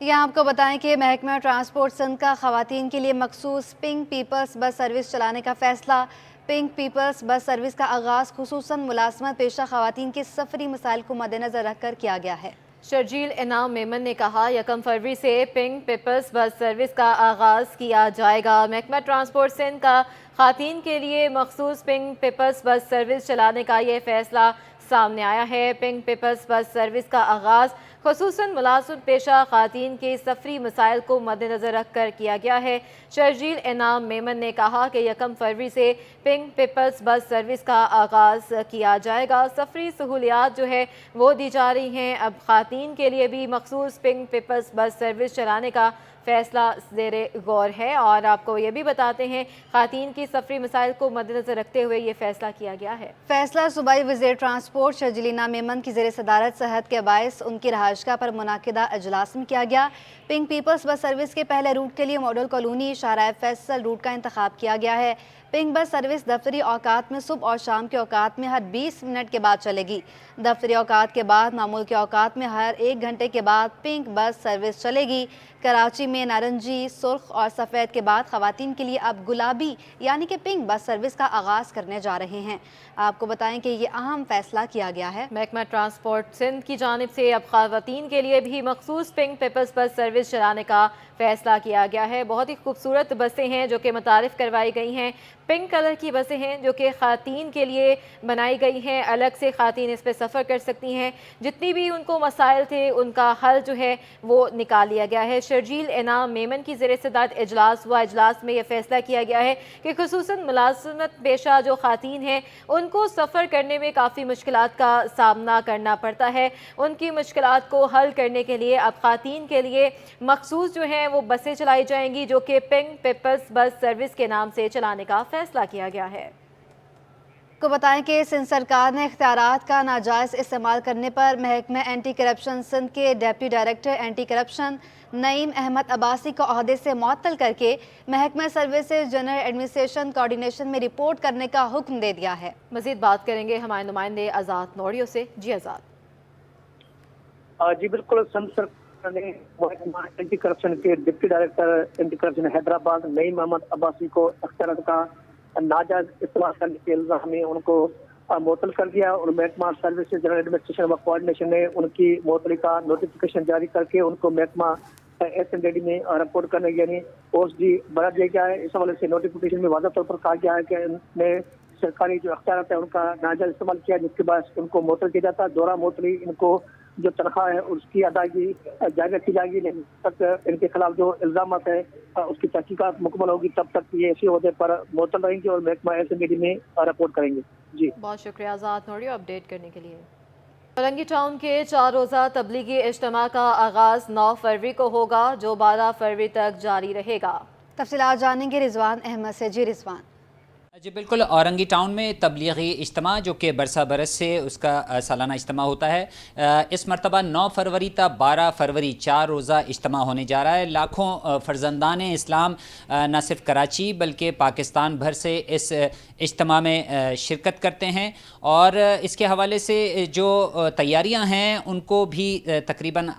यहाँ आपको बताएं कि महकमा ट्रांसपोर्ट सिंध का ख़वातीन के लिए मखसूस पिंक पीपल्स बस सर्विस चलाने का फ़ैसला। पिंक पीपल्स बस सर्विस का आगाज़ खुसूसन मुलाज़मत पेशा ख़वातीन के सफ़री मसाइल को मद्देनज़र रख कर किया गया है। शर्जील इनाम मेमन ने कहा, 1 फरवरी से पिंक पीपल्स बस सर्विस का आगाज़ किया जाएगा। महकमा ट्रांसपोर्ट सिंध का ख़वातीन के लिए मखसूस पिंक पीपल्स बस सर्विस चलाने का ये फ़ैसला सामने आया है। पिंक पीपल्स बस सर्विस का आगाज़ खुसूसन मुलाज़िम पेशा ख़वातीन के सफ़री मसाइल को मद्देनज़र रख कर किया गया है। शर्जील इनाम मेमन ने कहा कि 1 फरवरी से पिंक पीपल्स बस सर्विस का आगाज़ किया जाएगा। सफ़री सहूलियात जो है वो दी जा रही हैं। अब ख़वातीन के लिए भी मखसूस पिंक पीपल्स बस सर्विस चलाने का फ़ैसला ज़ेरे गौर है। और आपको ये भी बताते हैं, ख़वातीन की सफ़री मसाइल को मद्देनज़र रखते हुए ये फ़ैसला किया गया है। फ़ैसला सूबाई वज़ीर ट्रांसपोर्ट शर्जीलीना मेमन की ज़ेर सदारत सेहत के बायस उनकी रहायशगाह पर मुनाकिदा अजलास में किया गया। पिंक पीपल्स बस सर्विस के पहले रूट के लिए मॉडल कॉलोनी शाहराह फैसल रूट का इंतखाब किया गया है। पिंक बस सर्विस दफ्तरी औकात में सुबह और शाम के औकात में हर 20 मिनट के बाद चलेगी। दफ्तरी औकात के बाद मामूल के औकात में हर 1 घंटे के बाद पिंक बस सर्विस चलेगी। कराची में नारंगी, सुर्ख और सफ़ेद के बाद ख़वातीन के लिए अब गुलाबी यानी कि पिंक बस सर्विस का आगाज़ करने जा रहे हैं। आपको बताएं कि ये अहम फैसला किया गया है। महकमा ट्रांसपोर्ट सिंध की जानिब से अब ख़वातीन के लिए भी मखसूस पिंक पीपल्स बस सर्विस चलाने का फ़ैसला किया गया है। बहुत ही खूबसूरत बसें हैं जो कि मुतारिफ़ करवाई गई हैं। पिंक कलर की बसें हैं जो कि ख़वातीन के लिए बनाई गई हैं। अलग से ख़वातीन इस पर सफ़र कर सकती हैं। जितनी भी उनको मसाइल थे उनका हल जो है वो निकाल लिया गया है। शर्जील इनाम मेमन की ज़ेर सदारत इजलास हुआ। इजलास में यह फ़ैसला किया गया है कि खुसूसन मुलाज़मत पेशा जो ख़वातीन हैं उनको सफ़र करने में काफ़ी मुश्किलात का सामना करना पड़ता है। उनकी मुश्किलात को हल करने के लिए अब ख़वातीन के लिए मखसूस जो है वो बसें चलाई जाएंगी जो कि पिंक पीपल्स बस सर्विस के नाम से चलाने का फैसला किया गया है। को बताएं कि सिंध सरकार ने इख्तियारात का नाजायज़ इस्तेमाल करने पर महकमा एंटी करप्शन सिंध के deputy director anti corruption Naeem Ahmed Abbasi को ओहदे से मुअत्तल करके महकमा सर्विसेज जनरल एडमिनिस्ट्रेशन कोऑर्डिनेशन में रिपोर्ट करने का हुक्म दे दिया है। मज़ीद बात करेंगे हमारे नुमाइंदे आज़ाद नोड़ियों से। जी आज़ाद। जी बिल्कुल, सिंध सरकार ने महकमा एंटी करप्शन के deputy director anti corruption Hyderabad Naeem Ahmed Abbasi को इख्तियारात का नाजायज इस्तेमाल करने के इल्जाम में उनको मुअत्तल कर दिया और महकमा सर्विसेज जनरल एडमिनिस्ट्रेशन व कोऑर्डिनेशन ने उनकी मुअत्तली का नोटिफिकेशन जारी करके उनको महकमा SNDD में रिपोर्ट करने यानी OSD बना दिया गया है। इस हवाले से नोटिफिकेशन में वाज़ह तौर पर कहा गया है कि इनने सरकारी जो अख्तियारात है उनका नाजायज इस्तेमाल किया, जिसके बाद उनको मुअत्तल किया जाता है। दोहरा मुअत्तली इनको जो तनख्वाह है उसकी अदायगी जायजा की जाएगी, लेकिन तक इनके खिलाफ जो इल्जामात है उसकी तहकीकात मुकम्मल होगी तब तक ये इसी ओहदे पर मुअत्तल रहेंगे और महकमा एसएमडी में रिपोर्ट करेंगे। जी बहुत शुक्रिया आज़ाद नोरी अपडेट करने के लिए। फलंगी टाउन के 4 रोज़ा तबलीगी इज्तिमा का आगाज़ 9 फरवरी को होगा, जो 12 फरवरी तक जारी रहेगा। तफसीलात जानेंगे रिजवान अहमद से। जी रिजवान। जी बिल्कुल, औरंगी टाउन में तबलीगी इज्तिमा जो कि बरसा बरस से उसका सालाना इज्तिमा होता है, इस मरतबा 9 फरवरी तक 12 फरवरी 4 रोज़ा इज्तिमा होने जा रहा है। लाखों फ़र्जंदान इस्लाम न सिर्फ कराची बल्कि पाकिस्तान भर से इस इज्तिमा में शिरकत करते हैं और इसके हवाले से जो तैयारियां हैं उनको भी तकरीबन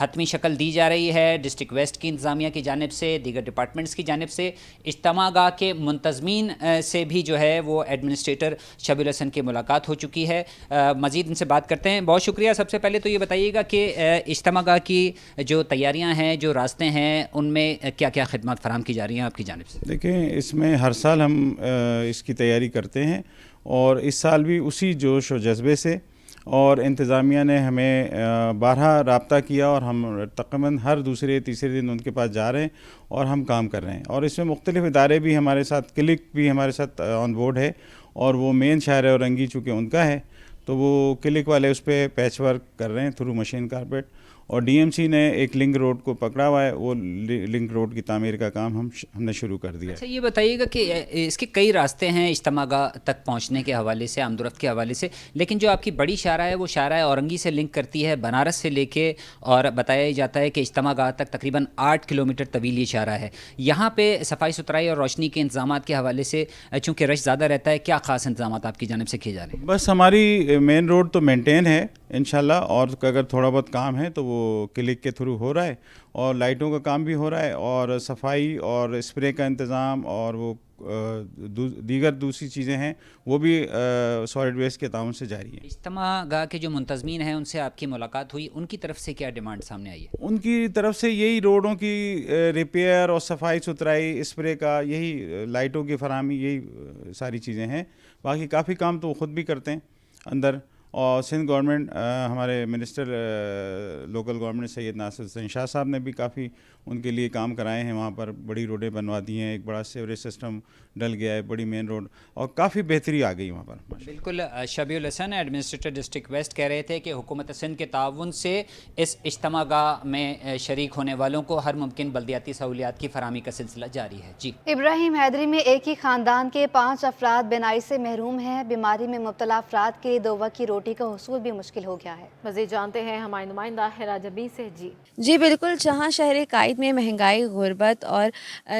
हतमी शक्ल दी जा रही है। डिस्ट्रिक्ट वेस्ट की इंतज़ामिया की जानिब से, दीगर डिपार्टमेंट्स की जानिब से, इज्तिमा गाह के मुंतज़मीन से भी जो है वो एडमिनिस्ट्रेटर शबील हसन की मुलाकात हो चुकी है। मज़ीद इनसे बात करते हैं। बहुत शुक्रिया। सबसे पहले तो ये बताइएगा कि इज्तिमा गाह की जो तैयारियां हैं, जो रास्ते हैं, उनमें क्या क्या खिदमत फराहम की जा रही हैं आपकी जानिब से? देखें, इसमें हर साल हम इसकी तैयारी करते हैं और इस साल भी उसी जोश और जज्बे से, और इंतज़ामिया ने हमें बारहा रब्ता किया और हम तकरीबन हर दूसरे तीसरे दिन उनके पास जा रहे हैं और हम काम कर रहे हैं। और इसमें मुख्तलिफ़ इदारे भी हमारे साथ, क्लिक भी हमारे साथ ऑन बोर्ड है और वो मेन शहर औरंगी चूँकि उनका है तो वो क्लिक वाले उस पर पैच वर्क कर रहे हैं थ्रू मशीन कारपेट, और डीएमसी ने एक लिंक रोड को पकड़ा हुआ है, वो लिंक रोड की तामीर का काम हमने शुरू कर दिया। अच्छा, ये बताइएगा कि इसके कई रास्ते हैं इज्तिमा गाह तक पहुंचने के हवाले से, आमदोरफ्त के हवाले से, लेकिन जो आपकी बड़ी शाहराह है वो शाहराह औरंगी से लिंक करती है बनारस से लेके, और बताया जाता है कि इज्तिमा गाह तक तकरीबन 8 किलोमीटर तवील ये शाहराह है। यहाँ पे सफाई सुथराई और रोशनी के इंतजाम के हवाले से चूँकि रश ज़्यादा रहता है, क्या ख़ास इंतजाम आपकी जानिब से किए जा रहे हैं? बस हमारी मेन रोड तो मेंटेन है इंशाल्लाह, और अगर थोड़ा बहुत काम है तो वो क्लिक के थ्रू हो रहा है, और लाइटों का काम भी हो रहा है, और सफाई और स्प्रे का इंतज़ाम और वो दीगर दूसरी चीज़ें हैं वो भी सॉलिड वेस्ट के ताउन से जारी है। इज्तिमा गाह के जो मुंतज़मीन हैं उनसे आपकी मुलाकात हुई, उनकी तरफ से क्या डिमांड सामने आई है? उनकी तरफ से यही रोडों की रिपेयर और सफाई सुथराई, स्प्रे का, यही लाइटों की फराहमी, यही सारी चीज़ें हैं। बाकी काफ़ी काम तो ख़ुद भी करते हैं अंदर, और सिंध गवर्नमेंट, हमारे minister local government Syed Nasir Hussain Shah साहब ने भी काफ़ी उनके लिए काम कराए हैं। वहाँ पर बड़ी रोडें बनवा दी हैं, एक बड़ा सीवरेज सिस्टम डल गया है, बड़ी मेन रोड, और काफ़ी बेहतरी आ गई वहाँ पर। बिल्कुल, शबीउल हसन एडमिनिस्ट्रेटर डिस्ट्रिक्ट वेस्ट कह रहे थे कि हुकूमत सिंध के ताउन से इस इज्तिमा गाह में शरीक होने वालों को हर मुमकिन बल्दियाती सहूलियात की फराहमी का सिलसिला जारी है। जी। इब्राहिम हैदरी में एक ही खानदान के 5 अफराद बीमारी से महरूम हैं। बीमारी में मुब्तला अफराद के लिए 2 वक्त की रोटी का हुसूल भी मुश्किल हो गया है। मज़ीद जानते हैं हमारी नुमाइंदा हिरा जबी से। जी बिल्कुल, जहाँ शहर कायद में महंगाई, गुर्बत और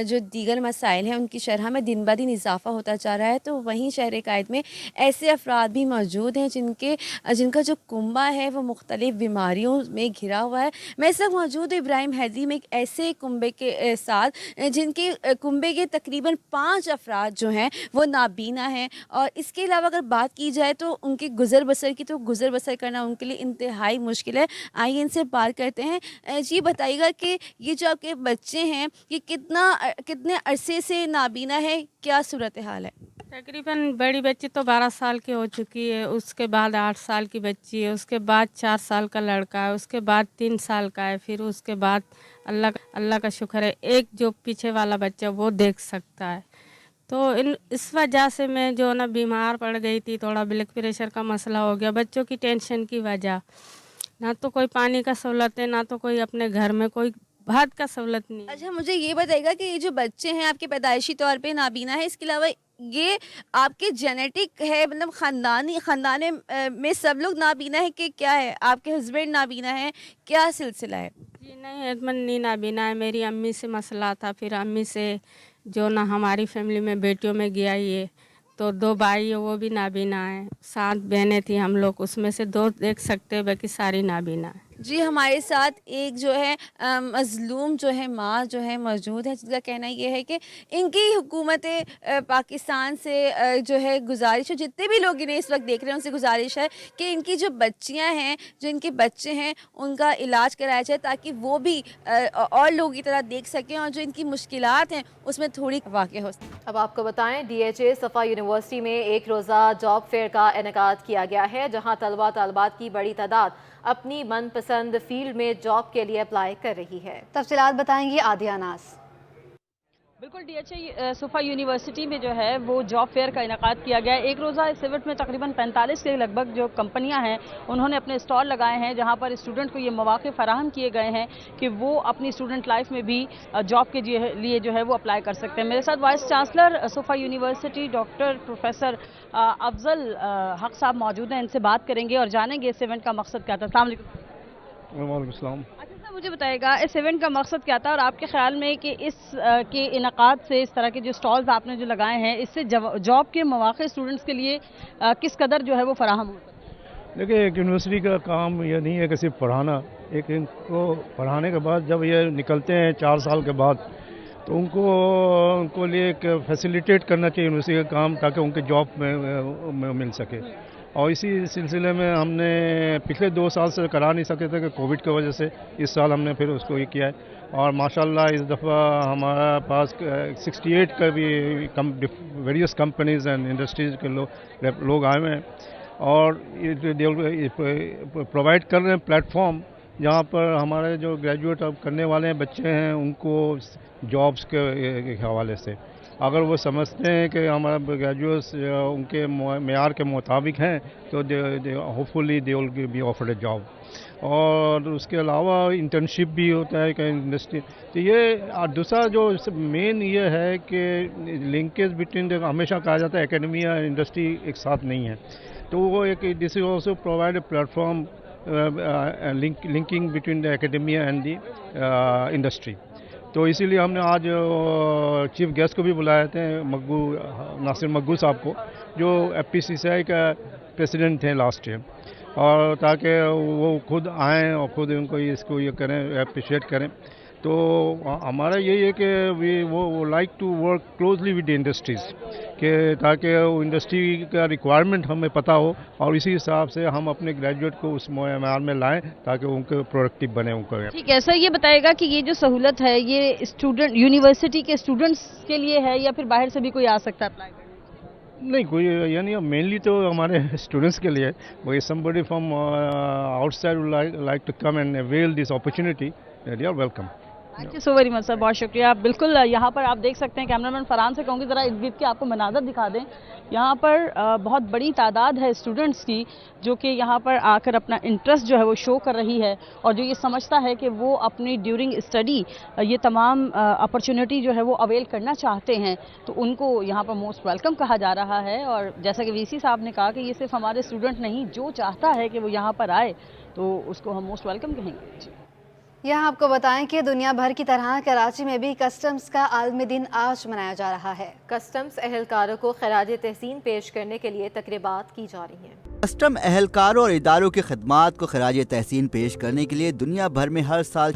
जो दीगर मसाइल हैं उनकी शरह में दिन ब दिन इजाफा होता जा रहा है, तो वहीं शहर कायद में ऐसे अफराद भी मौजूद हैं जिनका जो कुंबा है वो मुख्तलिफ बीमारियों में घिरा हुआ है। मैं इस वक्त मौजूद हूँ इब्राहिम हैदरी में एक ऐसे कुंबे के साथ जिनके कुंबे के तकरीबन 5 अफराद जो हैं वो नाबीना हैं, और इसके अलावा अगर बात की जाए तो उनके गुज़र बसर की, तो गुज़र बसर करना उनके लिए इंतहाई मुश्किल है। आइए इनसे बात करते हैं। जी बताइएगा कि ये जो आपके बच्चे हैं ये कितने अरसे से नाबीना है, क्या सूरत हाल है? तकरीबन बड़ी बच्ची तो 12 साल की हो चुकी है, उसके बाद 8 साल की बच्ची है, उसके बाद 4 साल का लड़का है, उसके बाद 3 साल का है, फिर उसके बाद अल्लाह का शुक्र है एक जो पीछे वाला बच्चा वो देख सकता है। तो इस वजह से मैं जो ना बीमार पड़ गई थी, थोड़ा ब्लड प्रेशर का मसला हो गया बच्चों की टेंशन की वजह। ना तो कोई पानी का सहूलत है, ना तो कोई अपने घर में कोई भात का सहूलत नहीं। अच्छा, मुझे ये बताइएगा कि ये जो बच्चे हैं आपके पैदाइशी तौर पे नाबीना है, इसके अलावा ये आपके जेनेटिक है, मतलब ख़ानदान में सब लोग नाबीना है कि क्या है? आपके हस्बैंड नाबीना है, क्या सिलसिला है? जी नहीं, हस्बैंड नहीं नाबीना है, मेरी अम्मी से मसला था, फिर अम्मी से जो ना हमारी फैमिली में बेटियों में गया ये, तो 2 भाई है वो भी नाबीना है, 7 बहनें थी हम लोग, उसमें से 2 देख सकते हैं, बाकी सारी नाबीना है। जी, हमारे साथ एक जो है मज़लूम जो है माँ जो है मौजूद है, जिसका कहना ये है कि इनकी हुकूमत पाकिस्तान से जो है गुज़ारिश है, जितने भी लोग इन्हें इस वक्त देख रहे हैं उनसे गुज़ारिश है कि इनकी जो बच्चियाँ हैं, जो इनके बच्चे हैं, उनका इलाज कराया जाए ताकि वो भी और लोगों की तरह देख सकें और जो इनकी मुश्किलात हैं उसमें थोड़ी वाक़ हो सकें। अब आपको बताएं, DHA सफ़ा यूनिवर्सिटी में एक रोज़ा जॉब फेयर का इनेकाद किया गया है, जहां तलबा तालबात की बड़ी तादाद अपनी मनपसंद फील्ड में जॉब के लिए अप्लाई कर रही है। तफसीलात बताएंगी आदिया नास। बिल्कुल, DHA सफ़ा यूनिवर्सिटी में जो है वो जॉब फेयर का इनेकाद किया गया है। एक रोज़ा इस इवेंट में तकरीबन 45 के लगभग जो कंपनियां हैं उन्होंने अपने स्टॉल लगाए हैं, जहां पर स्टूडेंट को ये मौके फराहम किए गए हैं कि वो अपनी स्टूडेंट लाइफ में भी जॉब के लिए जो है वो अप्लाई कर सकते हैं। मेरे साथ वाइस चांसलर सफ़ा यूनिवर्सिटी डॉक्टर प्रोफेसर अफजल हक साहब मौजूद हैं, इनसे बात करेंगे और जानेंगे इस इवेंट का मकसद क्या था। अस्सलाम वालेकुम। अच्छा, मुझे बताइएगा इस इवेंट का मकसद क्या था और आपके ख्याल में कि इस के इनकाद से, इस तरह के जो स्टॉल्स आपने जो लगाए हैं, इससे जॉब के मौके स्टूडेंट्स के लिए किस कदर जो है वो फराहम हो? देखिए, एक यूनिवर्सिटी का काम ये नहीं है कि सिर्फ पढ़ाना, एक इनको पढ़ाने के बाद जब ये निकलते हैं 4 साल के बाद, तो उनको लिए एक फैसिलिटेट करना चाहिए यूनिवर्सिटी का काम, ताकि उनके जॉब में मिल सके। और इसी सिलसिले में हमने पिछले 2 साल से करा नहीं सके थे कि कोविड की वजह से, इस साल हमने फिर उसको ये किया है। और माशाल्लाह इस दफ़ा हमारा पास 68 का भी वेरियस कंपनीज़ एंड इंडस्ट्रीज़ के लोग आए हुए हैं और ये प्रोवाइड कर रहे हैं प्लेटफॉर्म, जहाँ पर हमारे जो ग्रेजुएट अब करने वाले हैं बच्चे हैं, उनको जॉब्स के हवाले से अगर वो समझते हैं कि हमारा ग्रेजुएट्स उनके मेयार के मुताबिक हैं, तो hopefully they will be offered A job. और उसके अलावा इंटर्नशिप भी होता है कि इंडस्ट्री। तो ये दूसरा जो मेन ये है कि लिंकेज बिटवीन, हमेशा कहा जाता है एकेडमिया इंडस्ट्री एक साथ नहीं है, तो वो एक this is also provide a platform linking between the academia and the industry. तो इसीलिए हमने आज चीफ गेस्ट को भी बुलाए थे, नासिर मग्गू साहब को, जो FPCCI का प्रेसिडेंट थे लास्ट ईयर, और ताकि वो खुद आएँ और खुद उनको इसको ये करें, अप्रिशिएट करें। तो हमारा यही है कि वो like to work closely with industries, कि ताकि इंडस्ट्री का रिक्वायरमेंट हमें पता हो और इसी हिसाब से हम अपने ग्रेजुएट को उस मेयार में लाएं ताकि उनके प्रोडक्टिव बने उनको। ठीक है सर, ये बताएगा कि ये जो सहूलत है ये स्टूडेंट यूनिवर्सिटी के स्टूडेंट्स के लिए है या फिर बाहर से भी कोई आ सकता है अप्लाई? नहीं, कोई यानी मेनली तो हमारे स्टूडेंट्स के लिए, वो somebody from outside would like to come and avail this opportunity, they are welcome. Thank you so very much sir, बहुत शुक्रिया। बिल्कुल, यहाँ पर आप देख सकते हैं, कैमरामैन फरहान से कहूँगी ज़रा इर्द गिर्द के आपको मनाज़र दिखा दें। यहाँ पर बहुत बड़ी तादाद है स्टूडेंट्स की जो कि यहाँ पर आकर अपना इंटरेस्ट जो है वो शो कर रही है, और जो ये समझता है कि वो अपनी ड्यूरिंग स्टडी ये तमाम अपॉर्चुनिटी जो है वो अवेल करना चाहते हैं, तो उनको यहाँ पर मोस्ट वेलकम कहा जा रहा है। और जैसा कि VC साहब ने कहा कि ये सिर्फ हमारे स्टूडेंट नहीं, जो चाहता है कि वो यहाँ पर आए तो उसको हम मोस्ट वेलकम कहेंगे। यहाँ आपको बताएं कि दुनिया भर की तरह कराची में भी कस्टम्स का आलमी दिन आज मनाया जा रहा है। कस्टम्स अहलकारों को खराज तहसीन पेश करने के लिए तकरीबात की जा रही हैं। कस्टम अहलकारों और इदारों की खिदमात को खराज तहसीन पेश करने के लिए दुनिया भर में हर साल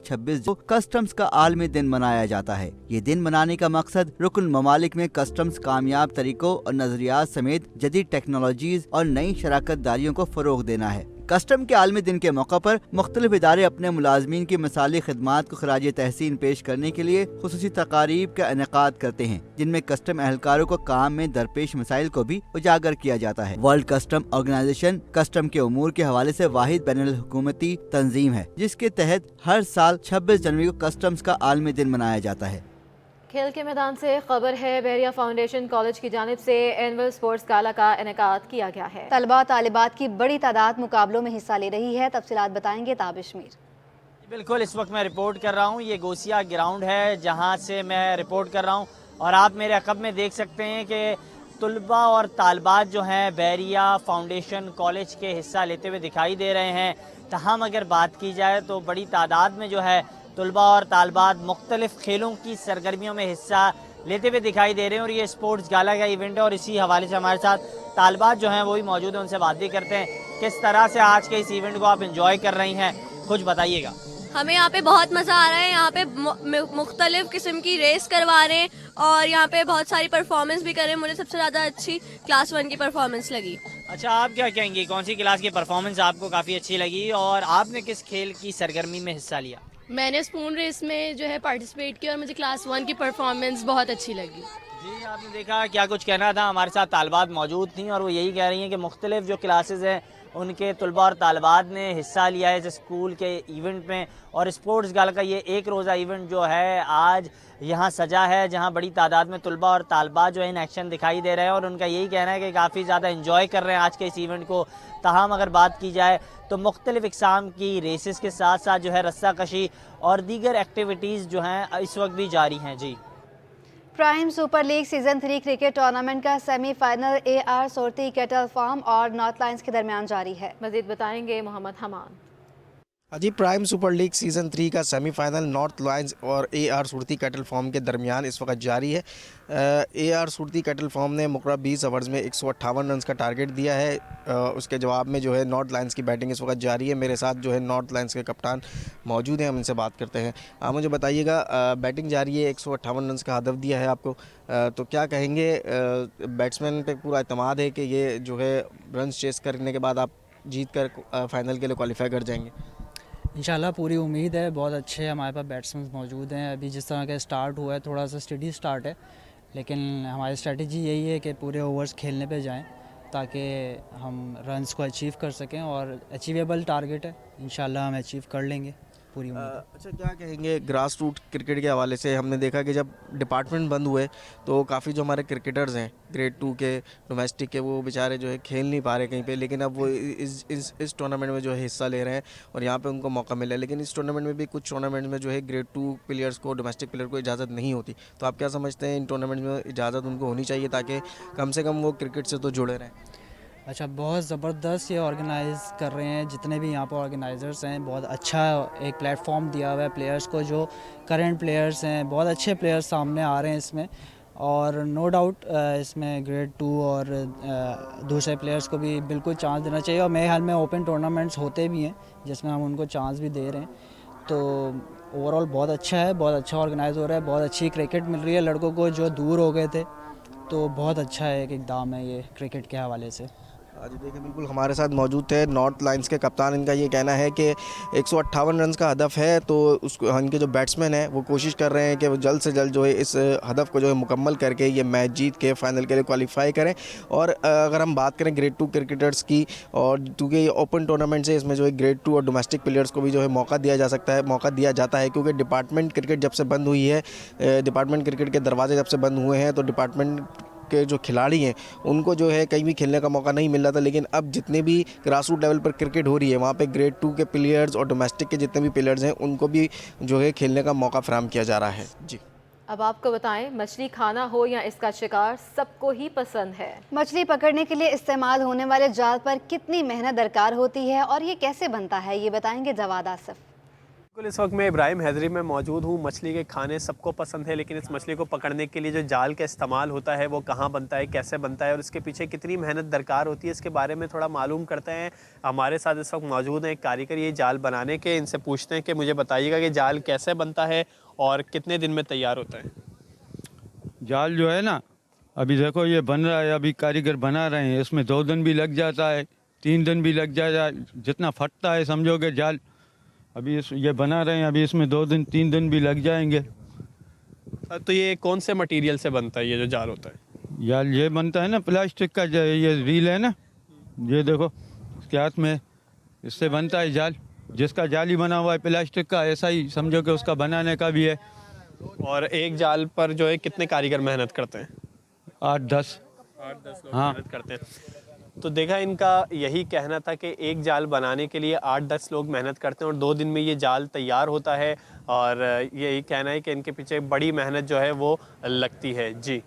26 को कस्टम्स का आलमी दिन मनाया जाता है। ये दिन मनाने का मकसद रुकन ममालिक में कस्टम्स कामयाब तरीकों और नजरियात समेत जदीद टेक्नोलॉजीज और नई शराकत दारियों को फरोग देना है। कस्टम के आलमी दिन के मौका पर मुख्तलिफ इदारे अपने मुलाजमीन की मिसाली खिदमात को खराज तहसीन पेश करने के लिए खुसूसी तकारीब का इनेकाद करते हैं, जिनमें कस्टम अहलकारों को काम में दरपेश मसाइल को भी उजागर किया जाता है। वर्ल्ड कस्टम ऑर्गेनाइजेशन कस्टम के उमूर के हवाले से वाहिद बैनुल हुकूमती तंजीम है, जिसके तहत हर साल 26 जनवरी को कस्टम्स का आलमी दिन मनाया जाता है। खेल के मैदान से खबर है, बहरिया फाउंडेशन कॉलेज की जानिब से एनुअल स्पोर्ट्स गाला का इनेकाद किया गया है। तलबा तालिबात की बड़ी तादाद मुकाबलों में हिस्सा ले रही है। तफसीलात बताएंगे ताबिश मीर। बिल्कुल, इस वक्त मैं रिपोर्ट कर रहा हूँ, ये गोसिया ग्राउंड है जहाँ से मैं रिपोर्ट कर रहा हूँ, और आप मेरे अक़ब में देख सकते हैं कि तलबा और तालिबात जो हैं बहरिया फाउंडेशन कॉलेज के हिस्सा लेते हुए दिखाई दे रहे हैं। तहम अगर बात की जाए तो बड़ी तादाद में जो है तलबा और तालिबात मुख्तलिफ खेलों की सरगर्मियों में हिस्सा लेते हुए दिखाई दे रहे हैं, और ये स्पोर्ट्स गाला का इवेंट है। और इसी हवाले से हमारे साथ तालिबात जो हैं वो भी मौजूद हैं, उनसे बात भी करते हैं। किस तरह से आज के इस इवेंट को आप एंजॉय कर रही हैं, कुछ बताइएगा। हमें यहाँ पे बहुत मज़ा आ रहा है। यहाँ पे मुख्तलिफ किस्म की रेस करवा रहे हैं और यहाँ पे बहुत सारी परफॉर्मेंस भी कर रहे हैं। मुझे सबसे ज़्यादा अच्छी क्लास 1 की परफॉर्मेंस लगी। अच्छा, आप क्या कहेंगी, कौन सी क्लास की परफॉर्मेंस आपको काफ़ी अच्छी लगी और आपने किस खेल की सरगर्मी में हिस्सा लिया? मैंने स्पून रेस में जो है पार्टिसिपेट किया और मुझे क्लास 1 की परफॉर्मेंस बहुत अच्छी लगी। जी, आपने देखा क्या कुछ कहना था। हमारे साथ तालबात मौजूद थी और वो यही कह रही हैं कि मुख्तलिफ जो क्लासेस हैं उनके तलबा और तालबात ने हिस्सा लिया है इस स्कूल के इवेंट में। और स्पोर्ट्स गल का ये एक रोज़ा इवेंट जो है आज यहाँ सजा है, जहाँ बड़ी तादाद में तलबा और तालबात जो है इन एक्शन दिखाई दे रहे हैं और उनका यही कहना है कि काफ़ी ज़्यादा इंजॉय कर रहे हैं आज के इस इवेंट को। ताहम अगर बात की जाए तो मुख्तलिफ इकसाम की रेसेस के साथ साथ जो है रस्सा कशी और दीगर एक्टिविटीज़ जो हैं इस वक्त भी जारी हैं। जी, Prime Super League season 3 cricket tournament का semifinal AR Surti Cattle Farm और नॉर्थ लायंस के दरमियान जारी है। मजीद बताएंगे मोहम्मद हमान। जी, प्राइम सुपर लीग सीज़न 3 का सेमीफाइनल नॉर्थ लायंस और AR सूरती कैटल फार्म के दरमियान इस वक्त जारी है। AR सूरती कैटल फार्म ने मुकर्रर 20 ओवर्स में 158 रन का टारगेट दिया है। उसके जवाब में जो है नॉर्थ लायंस की बैटिंग इस वक्त जारी है। मेरे साथ जो है नॉर्थ लायंस के कप्तान मौजूद हैं, हम इनसे बात करते हैं। आप मुझे बताइएगा, बैटिंग जारी है, 158 रन का हदफ दिया है आपको, तो क्या कहेंगे, बैट्समैन पे पूरा एतमाद है कि ये जो है रन चेस करने के बाद आप जीत कर फाइनल के लिए क्वालिफाई कर जाएंगे? इंशाल्लाह पूरी उम्मीद है। बहुत अच्छे हमारे पास बैट्समैन मौजूद हैं। अभी जिस तरह का स्टार्ट हुआ है थोड़ा सा स्टेडी स्टार्ट है, लेकिन हमारी स्ट्रेटजी यही है कि पूरे ओवर्स खेलने पे जाएं ताकि हम रन्स को अचीव कर सकें और अचीवेबल टारगेट है, इंशाल्लाह हम अचीव कर लेंगे, पूरी उम्मीद। अच्छा, क्या कहेंगे ग्रास रूट क्रिकेट के हवाले से? हमने देखा कि जब डिपार्टमेंट बंद हुए तो काफ़ी जो हमारे क्रिकेटर्स हैं ग्रेड 2 के डोमेस्टिक के, वो बेचारे जो है खेल नहीं पा रहे कहीं पे, लेकिन अब वो इस टूर्नामेंट में जो है हिस्सा ले रहे हैं और यहाँ पे उनको मौका मिला है। लेकिन इस टूर्नामेंट में भी कुछ टूर्नामेंट में जो है ग्रेड 2 प्लेयर्स को, डोमेस्टिक प्लेयर को इजाज़त नहीं होती, तो आप क्या समझते हैं इन टूर्नामेंट में इजाज़त उनको होनी चाहिए ताकि कम से कम वो क्रिकेट से तो जुड़े रहें? अच्छा, बहुत ज़बरदस्त ये ऑर्गेनाइज़ कर रहे हैं, जितने भी यहाँ पर ऑर्गेनाइज़र्स हैं बहुत अच्छा एक प्लेटफॉर्म दिया हुआ है प्लेयर्स को। जो करंट प्लेयर्स हैं बहुत अच्छे प्लेयर्स सामने आ रहे हैं इसमें, और नो डाउट इसमें ग्रेड 2 और दूसरे प्लेयर्स को भी बिल्कुल चांस देना चाहिए। और मेरे ख्याल में ओपन टूर्नामेंट्स होते भी हैं जिसमें हम उनको चांस भी दे रहे हैं। तो ओवरऑल बहुत अच्छा है, बहुत अच्छा ऑर्गेनाइज हो रहा है, बहुत अच्छी क्रिकेट मिल रही है लड़कों को जो दूर हो गए थे, तो बहुत अच्छा है, एक इक़दाम है ये क्रिकेट के हवाले से। जी देखिए, बिल्कुल हमारे साथ मौजूद थे नॉर्थ लायंस के कप्तान। इनका ये कहना है कि 158 रन का हदफ है, तो उसको इनके जो बैट्समैन हैं वो कोशिश कर रहे हैं कि वो जल्द से जल्द जो है इस हदफ को जो है मुकम्मल करके ये मैच जीत के फाइनल के लिए क्वालिफाई करें। और अगर हम बात करें ग्रेड 2 क्रिकेटर्स की, और चूँकि ये ओपन टूर्नामेंट्स है, इसमें जो है ग्रेड 2 और डोमेस्टिक प्लेयर्स को भी जो है मौका दिया जाता है, क्योंकि डिपार्टमेंट क्रिकेट जब से बंद हुई है, डिपार्टमेंट क्रिकेट के दरवाजे जब से बंद हुए हैं, तो डिपार्टमेंट के जो खिलाड़ी हैं उनको जो है कहीं भी खेलने का मौका नहीं मिल रहा था। लेकिन अब जितने भी ग्रास रूट लेवल पर क्रिकेट हो रही है, वहाँ पे ग्रेड 2 के प्लेयर्स और डोमेस्टिक के जितने भी प्लेयर्स हैं उनको भी जो है खेलने का मौका फराहम किया जा रहा है। जी, अब आपको बताएं, मछली खाना हो या इसका शिकार, सबको ही पसंद है। मछली पकड़ने के लिए इस्तेमाल होने वाले जाल पर कितनी मेहनत दरकार होती है और ये कैसे बनता है, ये बताएंगे जवाद आसिफ। बिल्कुल, इस वक्त मैं इब्राहिम हैदरी में मौजूद हूँ। मछली के खाने सबको पसंद है, लेकिन इस मछली को पकड़ने के लिए जो जाल का इस्तेमाल होता है वो कहाँ बनता है, कैसे बनता है और इसके पीछे कितनी मेहनत दरकार होती है, इसके बारे में थोड़ा मालूम करते हैं। हमारे साथ इस वक्त मौजूद हैं एक कारीगर ये जाल बनाने के। इनसे पूछते हैं कि मुझे बताइएगा कि जाल कैसे बनता है और कितने दिन में तैयार होता है। जाल जो है ना, अभी देखो ये बन रहा है, अभी कारीगर बना रहे हैं, इसमें 2 दिन भी लग जाता है, 3 दिन भी लग जाता है, जितना फटता है समझोगे जाल। अभी ये बना रहे हैं, अभी इसमें 2 दिन 3 दिन भी लग जाएंगे। तो ये कौन से मटेरियल से बनता है ये जो जाल होता है? यार ये बनता है ना प्लास्टिक का, जो ये रील है ना, ये देखो इसके हाथ में, इससे बनता है जाल। जिसका जाल ही बना हुआ है प्लास्टिक का, ऐसा ही समझो कि उसका बनाने का भी है। और एक जाल पर जो है कितने कारीगर मेहनत करते हैं? 8-10 लोग मेहनत करते हैं। तो देखा, इनका यही कहना था कि एक जाल बनाने के लिए 8-10 लोग मेहनत करते हैं और 2 दिन में ये जाल तैयार होता है। और यही कहना है कि इनके पीछे बड़ी मेहनत जो है वो लगती है। जी,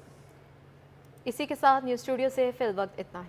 इसी के साथ न्यूज़ स्टूडियो से फिल वक्त इतना ही।